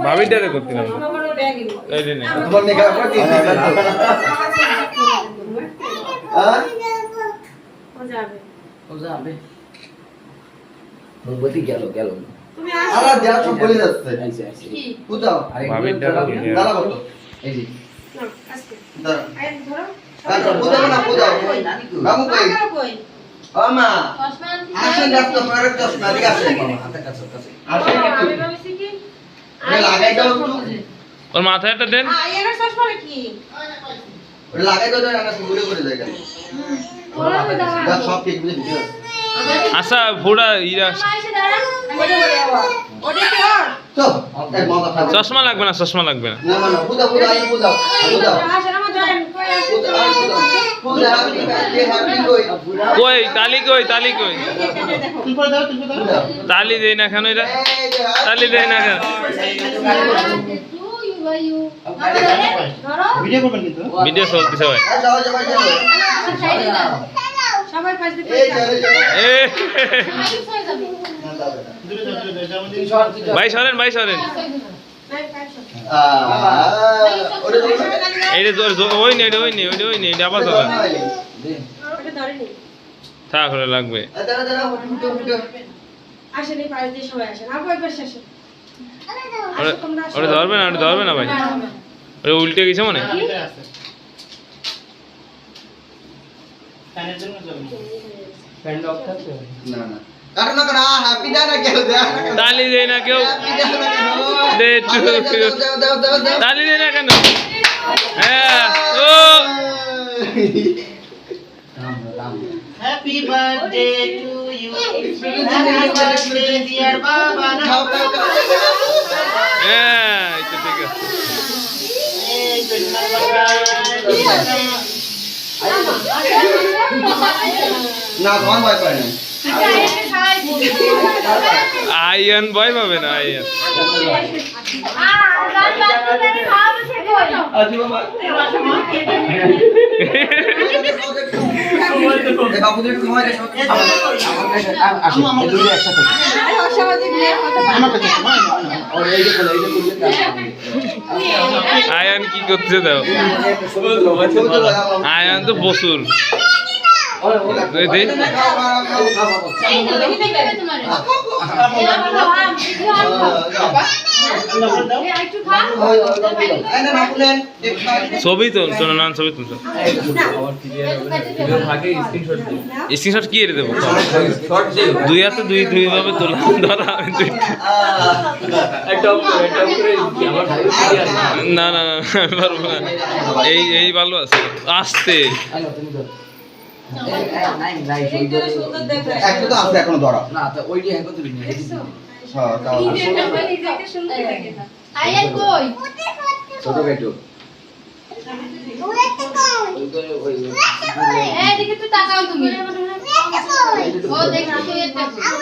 ভাবিটারে করছিলাম এই রে না ও যাবে মোমবাতি গেল তুমি আসো আরে দেয়া সব বলে যাচ্ছে আইছে বুঝাও ভাবিটা দাঁড়া বলো এই যে না আজকে দাঁড়া আই ধরো বুঝাও না বুঝাও বাবু কই কই আমা আসেন ডাক্তার পরে চশমা দিকে আসেন হাতে কাছে আসেন আমি ভাবছি কি ওরে লাগাই দাও একটু ওর মাথায় একটা দেন এর চশমা কি ওরে লাগাই দাও না ঘুরে ঘুরে যায় কেন ওরা দাও দা সব ঠিক বুঝে দিও আচ্ছা পুরা ইরা ওটা কি আর তো এক মাথা খাবে চশমা লাগবে না চশমা লাগবে না না বুঝাও আই বুঝাও আসেন আমার দেন কই আছে বুঝাও হ্যাপি কই কই তালি কই দেখো তালি দেই না কেন এটা তালি দেই না কেন ধরো ভিডিও চলতেছে ভাই যাও যাও সবাই পাশে এই চলে চলে এ না ভাই সরেন ওরে এই রে ওই নেই এটা আবার চলেন ওটা ধরেনি থাক করে লাগবে দাঁড়া দাঁড়া ফুটো আসেন এই পাশে দিয়ে সবাই আসেন আপু এই পাশে আসেন ওরে ধরবে না ভাই ওরে উল্টে গেছে মনে না কারণ না হ্যাপি দা না কেউ দা তালি দেয় না কেউ দে একটু তালি দেয় না কেন হ্যাঁ ও Happy birthday to you. Happy birthday, dear Baba. হ্যাঁ এটা ঠিক আছে Hey, good morning. না কোন ভয় পায় না আইয়ান ভয় পাবে না আইয়ান আজি বাবা এ বাবু দেখো সময় দে আসো এই দুটো একসাথে অসামাজিক মেয়ে হতে পারে আমার কাছে সময় নেই। আর এই যে কোলে আয়ান কি করছে দাও আয়ান তো বসুর ছবি তো নান ছবি তুলছো স্ক্রিনশট কি এর দেবো দুই হাতে দুই ভাবে তোলা ধরা না আমি পারবো না এই ভালো আছে আসতে একটু তো আছে এখনো ধরা না তো ওইটি হ্যাঁ কত দিন হ্যাঁ তাও ছোট গাইটো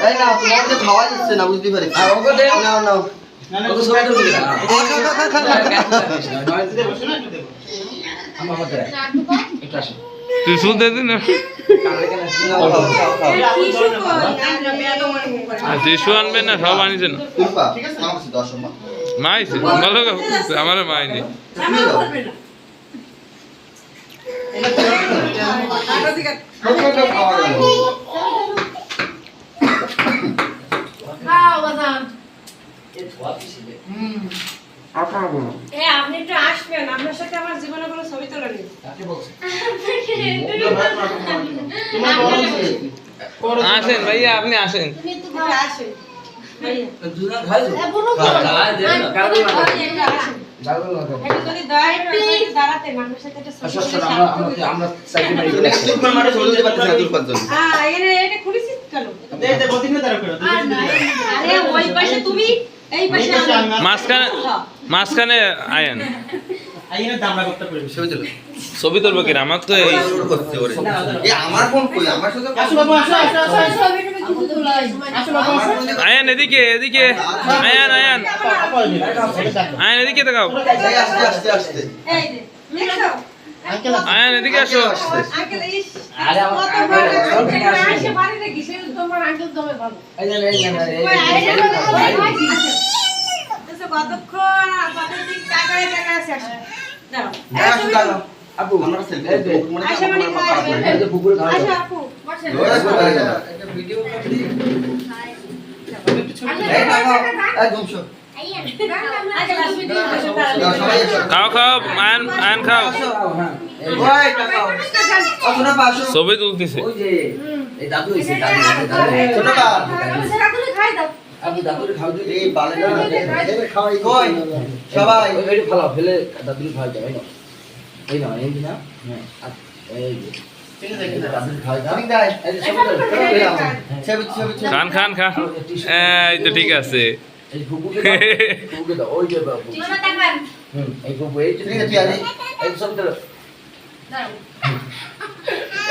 এই না তোমাকে খাওয়া যাচ্ছে না বুঝতে পারি আর ওকে দে না না ওকে সবাই তো দিলা বসো না, একটু দেবো। আমার মতে একটু আসো তুই শুনতে দিন না টিসু আনবেন না সব আনিছেন মাইছে ভালো আমার মাইনি আপনি একটু আসবেন আপনার সাথে আমার জীবনে কোনো ছবি তোলা নেই আসেন ভাইয়া আপনি আসেন আসেন দুনা খাইছো যদি দয়া করে দাঁড়াতে মানুষের সাথে একটা ছবি আমরা সাইকেল মারি এটা খুলেছিস কেন দে, দে, বদিনে তারা করো, দুজনে মিলে। আরে ওই পাশে তুমি এই পাশে আমি। মাঝখানে আয়ান আইনের দামড়া করতে পারবি। ছবি তুলবো কিনা আমার তো এই আমার ফোন কই আমার সাথে আসো বাবু, আসো, আসো, আসো, আসো। আসো বাবু, আসো। আয়ান এদিকে আয়ান আপা, এই যে, এটা দেখো। আয়ান এদিকে তাকাও আস্তে আস্তে আস্তে এই যে দেখছো আঙ্কেল আছে। আয়ান এদিকে আসো আঙ্কেল ইস আরে আমার কত বড় আঙ্কেল আসে বাড়ি দেখি সে তোমার আঙ্কেল দমে ভালো এই যে ওই আইডিয়া কতক্ষণ কতদিন টাকায় টাকা আছে আসো দাও আসো দাঁড়াও আপু আমরা সেলফি এই যে, মনে আশা মানে খাওয়াবে এই যে পুকুরে খাওয়া আসো যাবে। আপু একটা ভিডিও করে দিই এই টাকা একদম সব আচ্ছা লাস্ট ভিডিও আসো সবাই এসো খাও খাও আয়ন খাও হ্যাঁ এই যে, ওই টাকা আসো না পাশো ছবি তুলতেছে ওই যে এই দাদু এসে দাদু ছোটটা রাখুন খাই দাও আপু দাদুরে খাও দিই এই বালেটা খাওয়াই কই সবাই ওই ফেলাও ফেলে দাদুরে খাওয়া যায় এই না এই না হ্যাঁ এই যে দাদুরে খাওয়া যায় আমি দাই এই যে সবাই ছবি ছবি খান খান খান এই তো ঠিক আছে এই ফুকুকে দাও ওই যে বাবু এই ফুকু এই ঠিক আছে তুই আনি এই সব দাও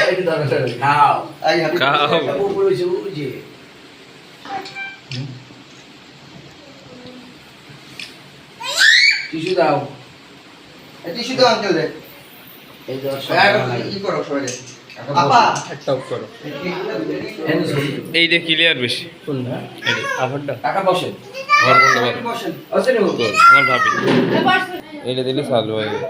এই দাও খাও আই হাবি খাও। বাবু বলেছে ওই যে টিস্যু দাও টিস্যু দাও আনতে দে এই দাও কি করো সবাই আপা এইটা ক্লিয়ার বেশি শুন না এই আফারটা টাকা বসে আমার বন্ধু বসেন আছে নি আমার ভাবি এইটা দিলে চালু হয়ে যাবে